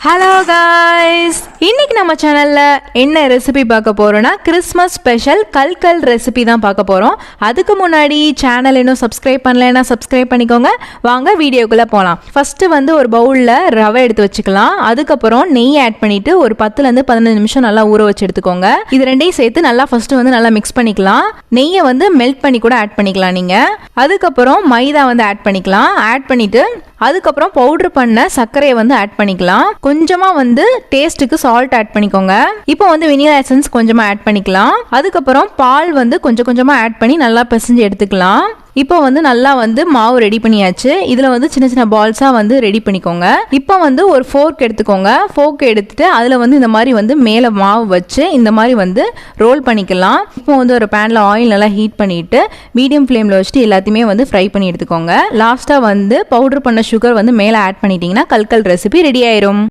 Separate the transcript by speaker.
Speaker 1: Hello guys, இன்னைக்கு நம்ம சேனல்ல என்ன ரெசிபி பார்க்க போறோம்னா கிறிஸ்மஸ் ஸ்பெஷல் கல்கல் ரெசிபி தான் பார்க்க போறோம். அதுக்கு முன்னாடி சேனல் இன்னும் சப்ஸ்கிரைப் பண்ணலைன்னா சப்ஸ்கிரைப் பண்ணிக்கோங்க. வாங்க வீடியோக்குள்ள போகலாம். ஃபர்ஸ்ட் ஒரு பவுல்ல ரவை எடுத்து வச்சுக்கலாம். அதுக்கப்புறம் நெய் ஆட் பண்ணிட்டு ஒரு 10லேருந்து 15 நிமிஷம் நல்லா ஊற வச்சு எடுத்துக்கோங்க. இது ரெண்டையும் சேர்த்து நல்லா ஃபர்ஸ்ட் நல்லா மிக்ஸ் பண்ணிக்கலாம். நெய்யை மெல்ட் பண்ணி கூட ஆட் பண்ணிக்கலாம் நீங்க. அதுக்கப்புறம் மைதா ஆட் பண்ணிக்கலாம். ஆட் பண்ணிட்டு அதுக்கப்புறம் பவுடர் பண்ண சர்க்கரையை ஆட் பண்ணிக்கலாம். கொஞ்சமா டேஸ்ட்டுக்கு சால்ட் ஆட் பண்ணிக்கோங்க. இப்போ வெனிலா எசன்ஸ் கொஞ்சமா ஆட் பண்ணிக்கலாம். அதுக்கப்புறம் பால் கொஞ்சம் கொஞ்சமா ஆட் பண்ணி நல்லா பிசைஞ்சு எடுத்துக்கலாம். இப்போ நல்லா மாவு ரெடி பண்ணியாச்சு. இதில் சின்ன சின்ன பால்ஸாக ரெடி பண்ணிக்கோங்க. இப்போ ஒரு ஃபோர்க் எடுத்துக்கோங்க. ஃபோர்க் எடுத்துட்டு அதில் இந்த மாதிரி மேலே மாவு வச்சு இந்த மாதிரி ரோல் பண்ணிக்கலாம். இப்போ ஒரு பேனில் ஆயில் நல்லா ஹீட் பண்ணிட்டு மீடியம் ஃப்ளேமில் வச்சுட்டு எல்லாத்தையுமே ஃப்ரை பண்ணி எடுத்துக்கோங்க. லாஸ்ட்டாக பவுடர் பண்ண சுகர் மேலே ஆட் பண்ணிட்டீங்கன்னா கல்கல் ரெசிபி ரெடி ஆயிரும்.